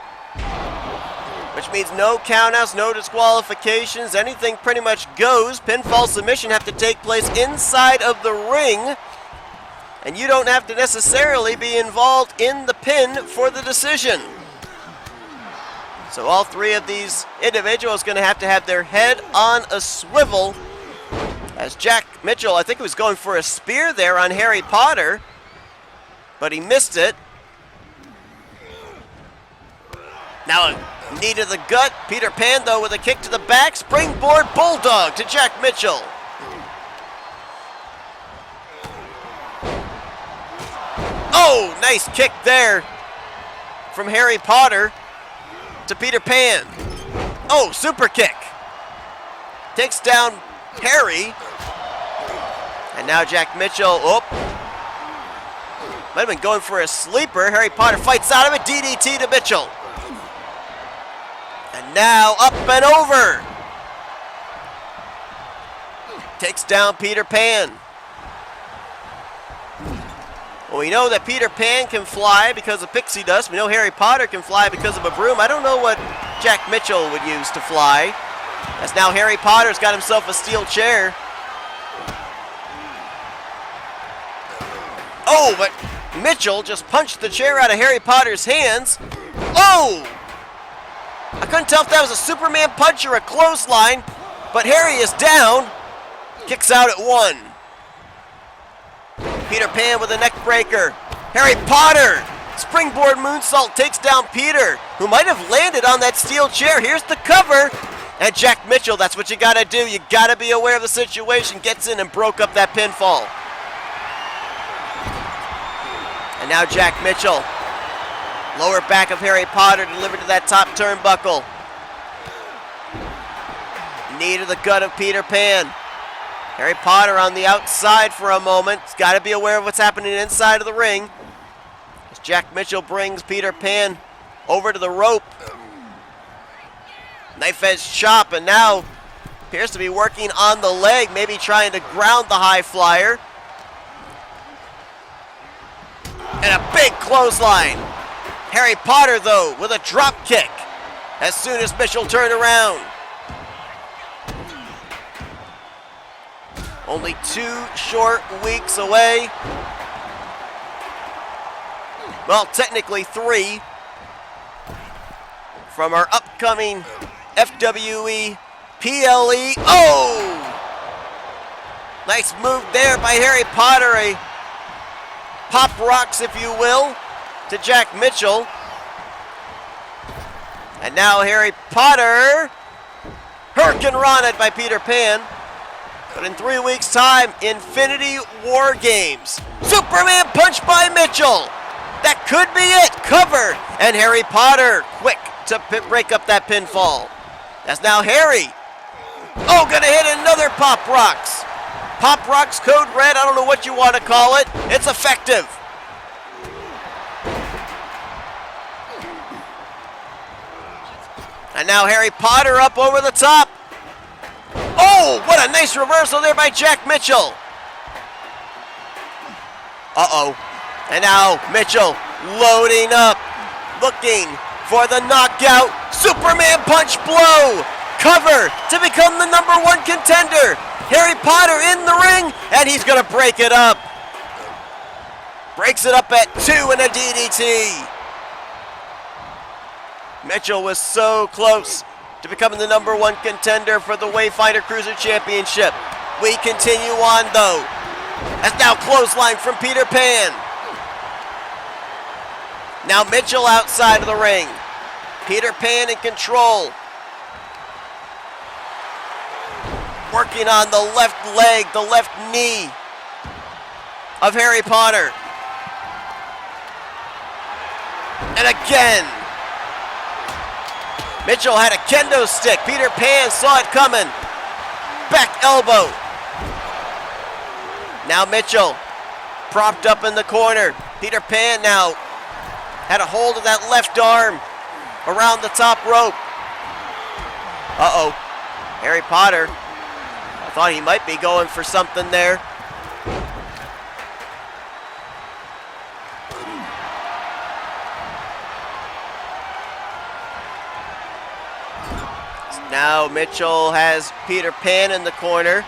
B: which means no countouts, no disqualifications, anything pretty much goes. Pinfall submission have to take place inside of the ring, and you don't have to necessarily be involved in the pin for the decision. So all three of these individuals going to have their head on a swivel, as Jack Mitchell, I think he was going for a spear there on Harry Potter, but he missed it. Now a knee to the gut. Peter Pan, though, with a kick to the back. Springboard bulldog to Jack Mitchell. Oh, nice kick there from Harry Potter to Peter Pan. Oh, super kick. Takes down Harry. And now Jack Mitchell, might have been going for a sleeper. Harry Potter fights out of it. DDT to Mitchell. And now up and over. Takes down Peter Pan. Well, we know that Peter Pan can fly because of pixie dust. We know Harry Potter can fly because of a broom. I don't know what Jack Mitchell would use to fly. As now Harry Potter's got himself a steel chair. Oh, but Mitchell just punched the chair out of Harry Potter's hands. Oh! I couldn't tell if that was a Superman punch or a clothesline, but Harry is down. Kicks out at 1. Peter Pan with a neck breaker. Harry Potter, springboard moonsault, takes down Peter, who might have landed on that steel chair. Here's the cover. And Jack Mitchell, that's what you gotta do. You gotta be aware of the situation. Gets in and broke up that pinfall. And now Jack Mitchell. Lower back of Harry Potter delivered to that top turnbuckle. Knee to the gut of Peter Pan. Harry Potter on the outside for a moment. He's got to be aware of what's happening inside of the ring. As Jack Mitchell brings Peter Pan over to the rope. Knife edge chop, and now appears to be working on the leg, maybe trying to ground the high flyer. And a big clothesline. Harry Potter, though, with a drop kick as soon as Mitchell turned around. Only 2 short weeks away. Well, technically 3 from our upcoming FWE PLE. Oh! Nice move there by Harry Potter. A pop rocks, if you will, to Jack Mitchell. And now Harry Potter hurricanranaed by Peter Pan. But in 3 weeks' time, Infinity War Games. Superman punch by Mitchell. That could be it. Cover. And Harry Potter quick to break up that pinfall. That's now Harry. Oh, gonna hit another Pop Rocks. Pop Rocks code red. I don't know what you want to call it. It's effective. And now Harry Potter up over the top. Oh, what a nice reversal there by Jack Mitchell. Uh-oh. And now Mitchell loading up, looking for the knockout. Superman punch blow. Cover to become the #1 contender. Harry Potter in the ring, and he's going to break it up. Breaks it up at 2 in a DDT. Mitchell was so close to becoming the #1 contender for the Wayfinder Cruiser Championship. We continue on, though. That's now clothesline from Peter Pan. Now Mitchell outside of the ring. Peter Pan in control. Working on the left leg, the left knee of Harry Potter. And again. Mitchell had a kendo stick. Peter Pan saw it coming. Back elbow. Now Mitchell propped up in the corner. Peter Pan now had a hold of that left arm around the top rope. Uh-oh. Harry Potter. I thought he might be going for something there. Now Mitchell has Peter Pan in the corner.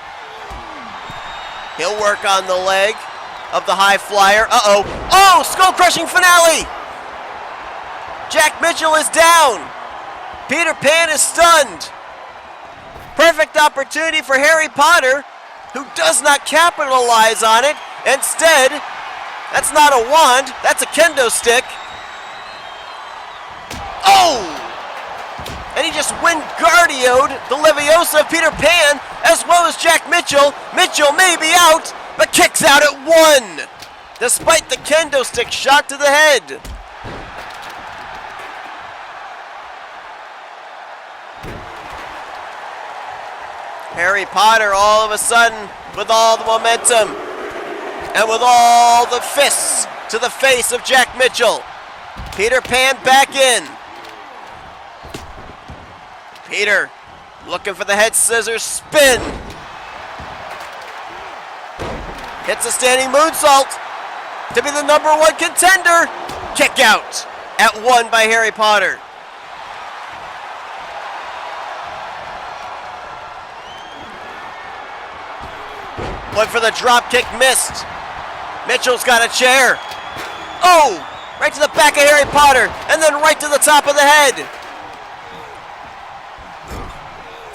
B: He'll work on the leg of the high flyer. Uh-oh. Oh, skull-crushing finale! Jack Mitchell is down. Peter Pan is stunned. Perfect opportunity for Harry Potter, who does not capitalize on it. Instead, that's not a wand, that's a kendo stick. Oh! And he just Wingardio'd the Leviosa of Peter Pan, as well as Jack Mitchell. Mitchell may be out, but kicks out at 1, despite the kendo stick shot to the head. Harry Potter all of a sudden with all the momentum and with all the fists to the face of Jack Mitchell. Peter Pan back in. Peter looking for the head scissors spin. Hits a standing moonsault to be the #1 contender. Kick out at 1 by Harry Potter. Went for the drop kick, missed. Mitchell's got a chair. Oh, right to the back of Harry Potter, and then right to the top of the head.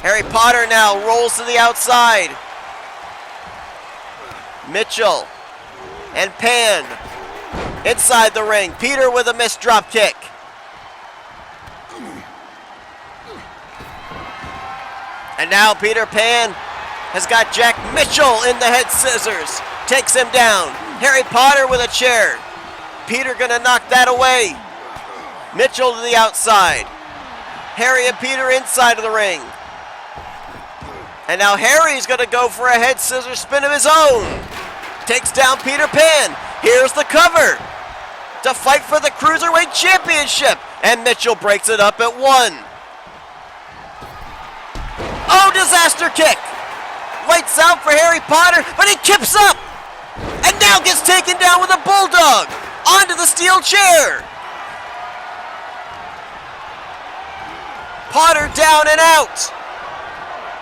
B: Harry Potter now rolls to the outside. Mitchell and Pan inside the ring. Peter with a missed drop kick. And now Peter Pan has got Jack Mitchell in the head scissors. Takes him down. Harry Potter with a chair. Peter gonna knock that away. Mitchell to the outside. Harry and Peter inside of the ring. And now Harry's gonna go for a head scissors spin of his own. Takes down Peter Pan. Here's the cover to fight for the Cruiserweight Championship. And Mitchell breaks it up at 1. Oh, disaster kick. Lights out for Harry Potter, but he kips up. And now gets taken down with a bulldog onto the steel chair. Potter down and out.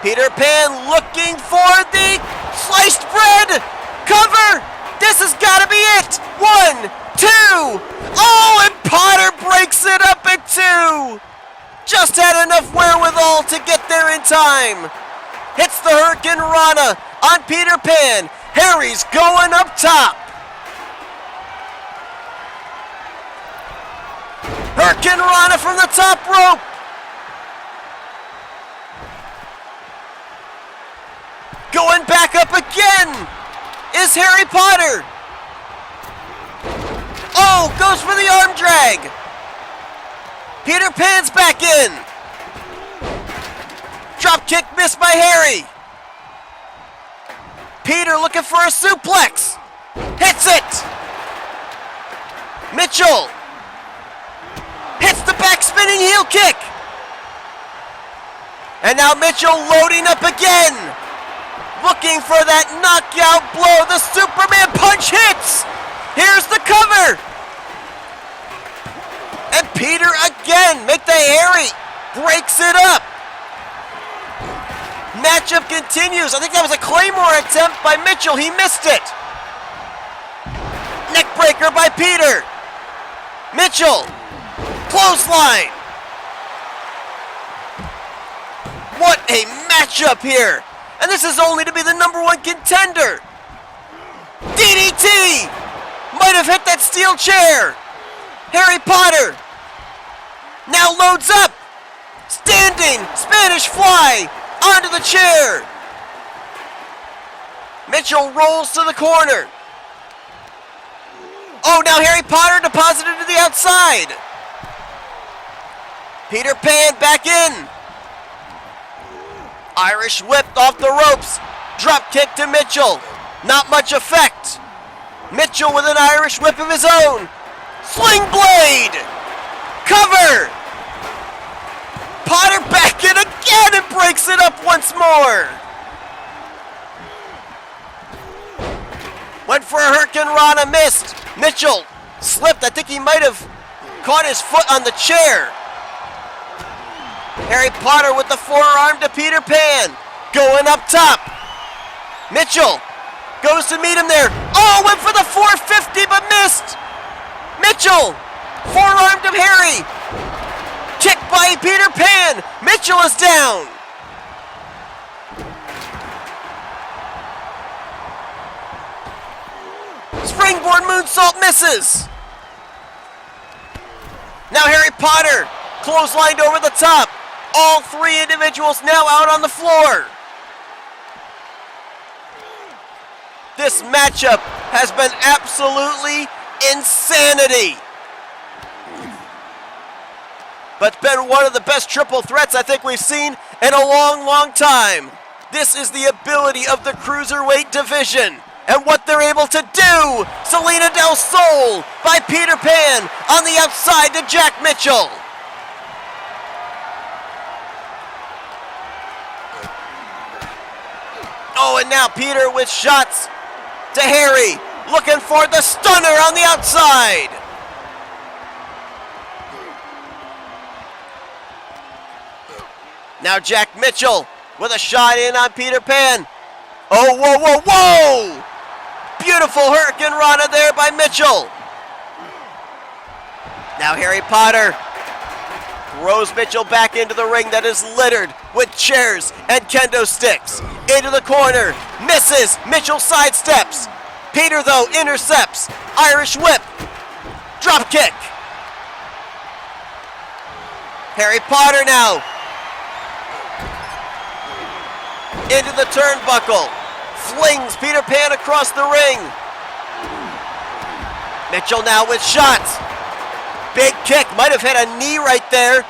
B: Peter Pan looking for the sliced bread. Cover. This has got to be it. 1, 2. Oh, and Potter breaks it up at 2. Just had enough wherewithal to get there in time. Hits the Hurricane Rana on Peter Pan. Harry's going up top. Hurricane Rana from the top rope. Going back up again is Harry Potter. Oh, goes for the arm drag. Peter Pan's back in. Drop kick missed by Harry. Peter looking for a suplex. Hits it. Mitchell hits the back spinning heel kick. And now Mitchell loading up again. Looking for that knockout blow. The Superman punch hits. Here's the cover. And Peter again, make the Harry, breaks it up. Matchup continues. I think that was a Claymore attempt by Mitchell. He missed it. Neckbreaker by Peter. Mitchell, clothesline. What a matchup here. And this is only to be the #1 contender. DDT. Might have hit that steel chair. Harry Potter now loads up. Standing Spanish fly onto the chair. Mitchell rolls to the corner. Oh, now Harry Potter deposited to the outside. Peter Pan back in. Irish whipped off the ropes. Drop kick to Mitchell. Not much effect. Mitchell with an Irish whip of his own. Sling blade. Cover. Potter back in again and breaks it up once more. Went for a Hurricane Rana, missed. Mitchell slipped. I think he might have caught his foot on the chair. Harry Potter with the forearm to Peter Pan. Going up top. Mitchell goes to meet him there. Oh, went for the 450 but missed. Mitchell, forearm to Harry. Kick by Peter Pan. Mitchell is down. Springboard moonsault misses. Now Harry Potter clotheslined over the top. All three individuals now out on the floor. This matchup has been absolutely insanity. But it's been one of the best triple threats I think we've seen in a long, long time. This is the ability of the Cruiserweight division and what they're able to do. Selena Del Sol by Peter Pan on the outside to Jack Mitchell. Oh, and now Peter with shots to Harry, looking for the stunner on the outside. Now Jack Mitchell with a shot in on Peter Pan. Oh, whoa, whoa, whoa! Beautiful Hurricane Rana there by Mitchell. Now Harry Potter throws Mitchell back into the ring that is littered with chairs and kendo sticks. Into the corner, misses, Mitchell sidesteps. Peter, though, intercepts. Irish whip, drop kick. Harry Potter now into the turnbuckle, flings Peter Pan across the ring. Mitchell now with shots. Big kick, might have hit a knee right there.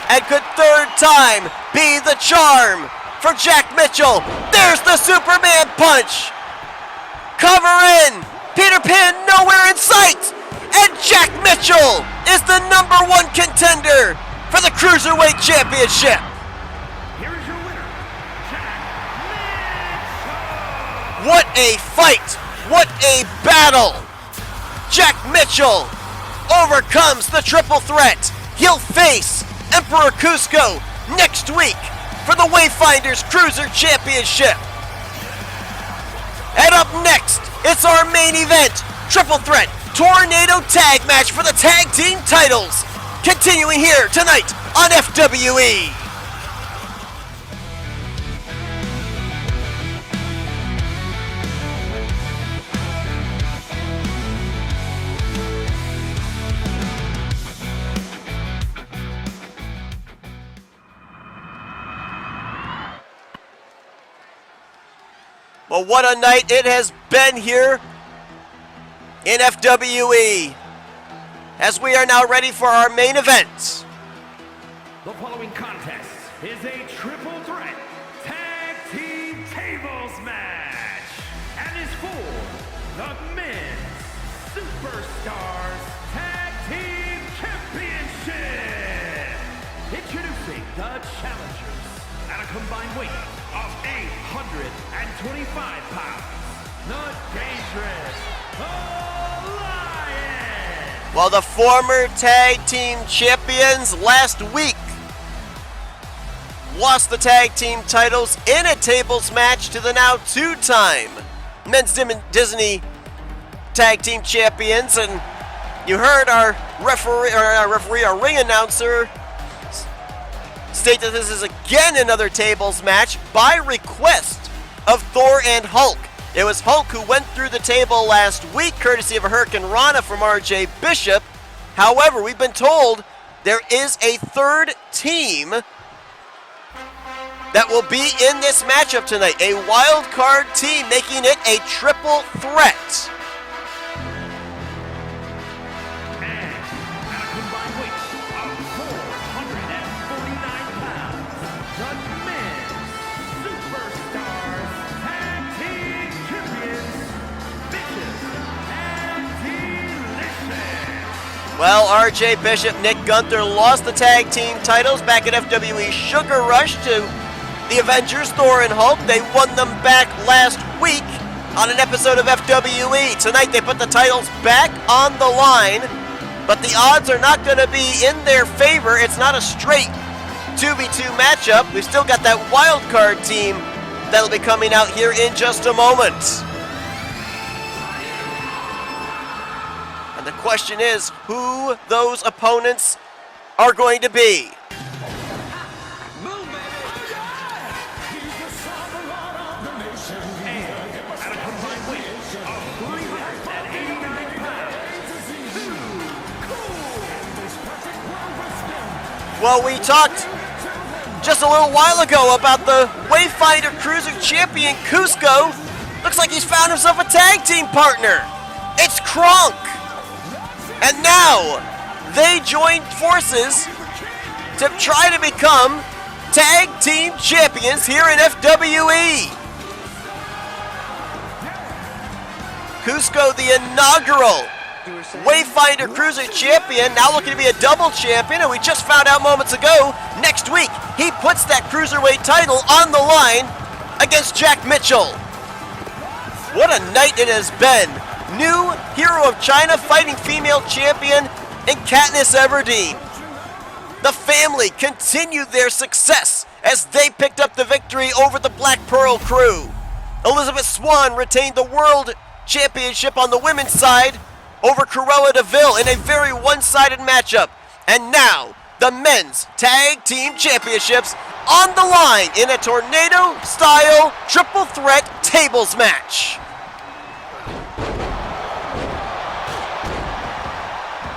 B: And could third time be the charm for Jack Mitchell. There's the Superman punch. Cover in. Peter Pan nowhere in sight. And Jack Mitchell is the #1 contender for the Cruiserweight Championship.
C: Here's your winner, Jack Mitchell.
B: What a fight. What a battle. Jack Mitchell overcomes the triple threat. He'll face Emperor Cusco next week for the Wayfinders Cruiser Championship. And up next, it's our main event, triple threat tornado tag match for the tag team titles. Continuing here tonight on FWE. Well, what a night it has been here in FWE as we are now ready for our main event.
C: The following contest is a triple threat tag team tables match and is for the men's Superstars Tag Team Championship. Introducing the challengers at a combined weight of 825 pounds, the Dangerous Alliance.
B: Well, the former tag team champions last week lost the tag team titles in a tables match to the now two-time men's Disney tag team champions, and you heard our ring announcer state that this is again another tables match by request of Thor and Hulk. It was Hulk who went through the table last week, courtesy of a Hurricane Rana from RJ Bishop. However, we've been told there is a third team that will be in this matchup tonight. A wild card team making it a triple threat. Well, RJ Bishop, Nick Gunther lost the tag team titles back at FWE Sugar Rush to the Avengers, Thor and Hulk. They won them back last week on an episode of FWE. Tonight they put the titles back on the line, but the odds are not going to be in their favor. It's not a straight 2v2 matchup. We've still got that wild card team that'll be coming out here in just a moment. And the question is who those opponents are going to be. Well, we talked just a little while ago about the Wayfinder Cruiser Champion, Cusco. Looks like he's found himself a tag team partner. It's Kronk. And now they join forces to try to become tag team champions here in FWE. Cusco, the inaugural Wayfinder Cruiser Champion, now looking to be a double champion, and we just found out moments ago, next week, he puts that Cruiserweight title on the line against Jack Mitchell. What a night it has been. New Hero of China fighting female champion in Katniss Everdeen. The family continued their success as they picked up the victory over the Black Pearl crew. Elizabeth Swann retained the World Championship on the women's side over Cruella De Vil in a very one-sided matchup. And now, the men's tag team championships on the line in a tornado-style triple threat tables match.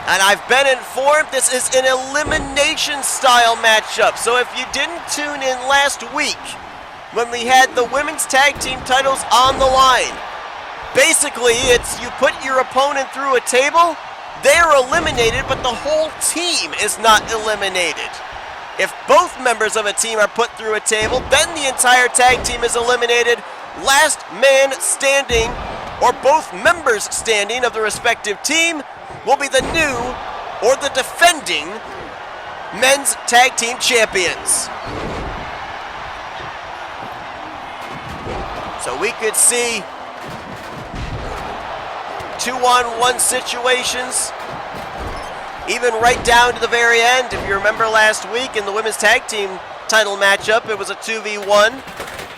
B: And I've been informed this is an elimination-style matchup. So if you didn't tune in last week when we had the women's tag team titles on the line, basically, it's you put your opponent through a table, they're eliminated, but the whole team is not eliminated. If both members of a team are put through a table, then the entire tag team is eliminated. Last man standing, or both members standing of the respective team, will be the new or the defending men's tag team champions. So we could see 2-on-1 situations, even right down to the very end. If you remember last week in the women's tag team title matchup, it was a 2v1.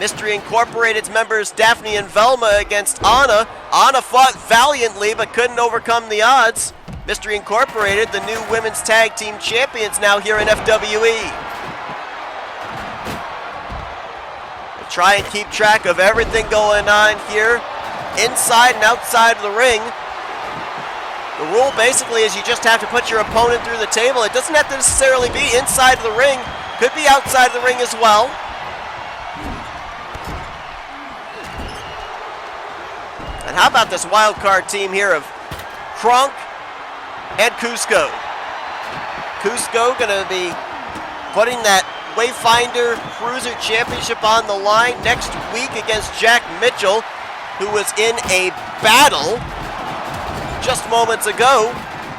B: Mystery Incorporated's members Daphne and Velma against Anna. Anna fought valiantly but couldn't overcome the odds. Mystery Incorporated, the new women's tag team champions now here in FWE. We'll try and keep track of everything going on here, inside and outside of the ring. The rule basically is you just have to put your opponent through the table. It doesn't have to necessarily be inside of the ring. Could be outside of the ring as well. And how about this wild card team here of Kronk and Cusco. Cusco gonna be putting that Wayfinder Cruiser Championship on the line next week against Jack Mitchell, who was in a battle just moments ago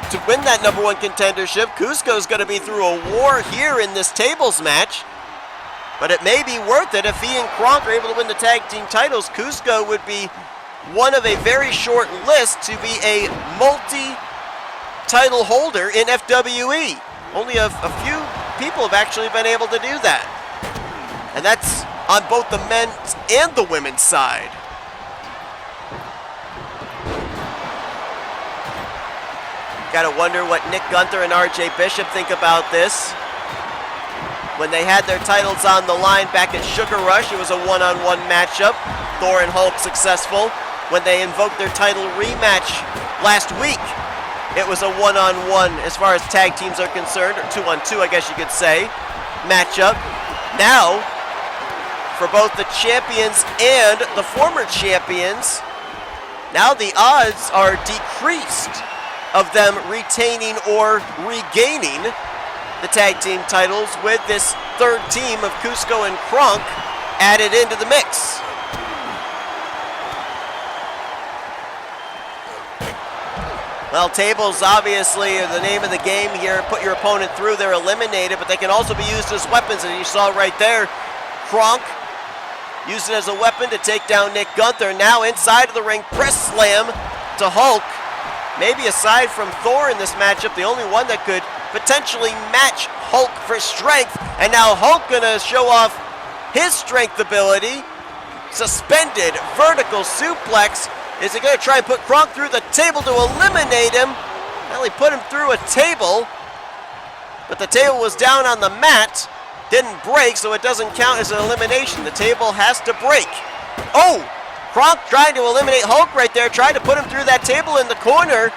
B: to win that number one contendership. Cusco's going to be through a war here in this tables match, but it may be worth it if he and Kronk are able to win the tag team titles. Cusco would be one of a very short list to be a multi-title holder in FWE. Only a few people have actually been able to do that, and that's on both the men's and the women's side. Gotta wonder what Nick Gunther and RJ Bishop think about this. When they had their titles on the line back at Sugar Rush, it was a one-on-one matchup. Thor and Hulk successful. When they invoked their title rematch last week, it was a one-on-one as far as tag teams are concerned, or 2-on-2 I guess you could say, matchup. Now, for both the champions and the former champions, now the odds are decreased of them retaining or regaining the tag team titles with this third team of Cusco and Kronk added into the mix. Well, tables obviously are the name of the game here. Put your opponent through, they're eliminated, but they can also be used as weapons, as you saw right there. Kronk used it as a weapon to take down Nick Gunther. Now inside of the ring, press slam to Hulk. Maybe aside from Thor in this matchup, the only one that could potentially match Hulk for strength. And now Hulk gonna show off his strength ability. Suspended vertical suplex. Is he gonna try and put Kronk through the table to eliminate him? Well, he put him through a table, but the table was down on the mat. Didn't break, so it doesn't count as an elimination. The table has to break. Oh! Kronk trying to eliminate Hulk right there, tried to put him through that table in the corner.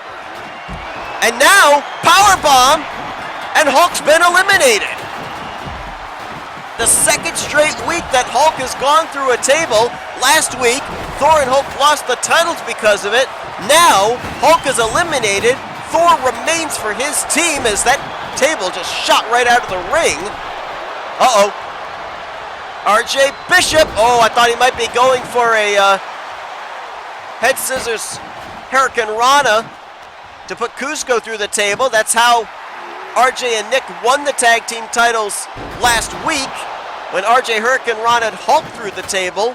B: And now, powerbomb, and Hulk's been eliminated. The second straight week that Hulk has gone through a table. Last week, Thor and Hulk lost the titles because of it. Now, Hulk is eliminated. Thor remains for his team as that table just shot right out of the ring. Uh-oh. RJ Bishop. Oh, I thought he might be going for a head scissors Hurricane Rana to put Cusco through the table. That's how RJ and Nick won the tag team titles last week when RJ Hurricane Rana Hulk through the table.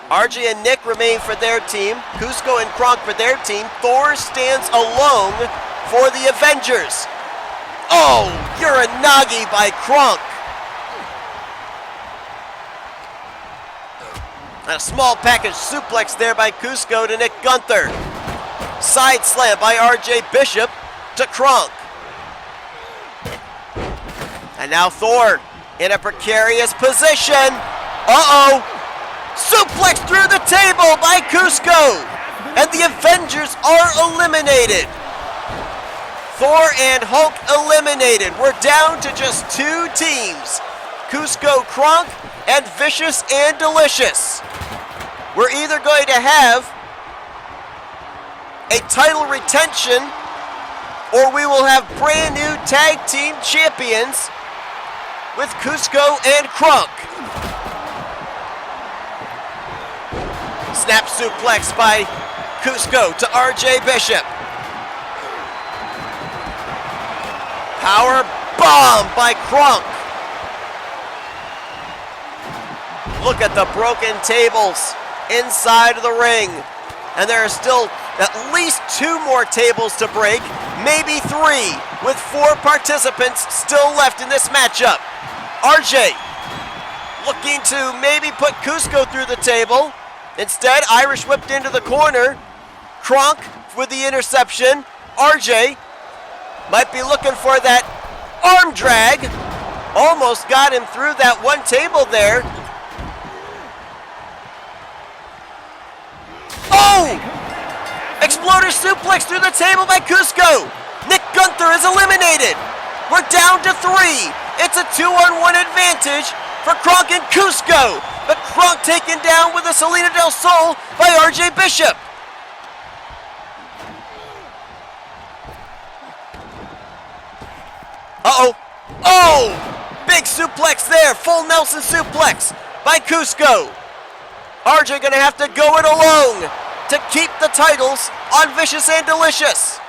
B: RJ and Nick remain for their team. Cusco and Kronk for their team. Thor stands alone for the Avengers. Oh, Uranagi by Kronk. A small package suplex there by Cusco to Nick Gunther. Side slam by RJ Bishop to Kronk. And now Thor in a precarious position. Uh-oh. Suplex through the table by Cusco. And the Avengers are eliminated. Thor and Hulk eliminated. We're down to just two teams. Cusco Kronk and Vicious and Delicious. We're either going to have a title retention or we will have brand new tag team champions with Cusco and Kronk. Snap suplex by Cusco to RJ Bishop. Power bomb by Kronk. Look at the broken tables inside of the ring. And there are still at least two more tables to break, maybe three, with four participants still left in this matchup. RJ looking to maybe put Cusco through the table. Instead, Irish whipped into the corner. Kronk with the interception. RJ might be looking for that arm drag. Almost got him through that one table there. Oh! Exploder suplex through the table by Cusco. Nick Gunther is eliminated. We're down to three. It's a 2-on-1 advantage for Kronk and Cusco. But Kronk taken down with a Salida del Sol by RJ Bishop. Uh-oh. Oh! Big suplex there. Full Nelson suplex by Cusco. RJ gonna have to go it alone to keep the titles on Vicious and Delicious.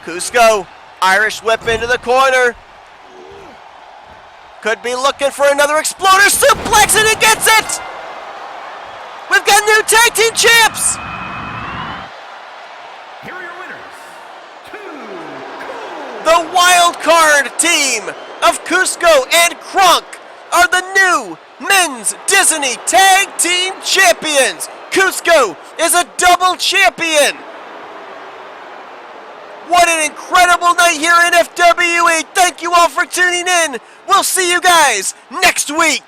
B: Cusco, Irish whip into the corner. Could be looking for another exploder suplex and he gets it! We've got new tag team champs!
C: Here are your winners.
B: The wild card team of Cusco and Kronk are the new men's Disney Tag Team Champions. Cusco is a double champion. What an incredible night here in FWE. Thank you all for tuning in. We'll see you guys next week.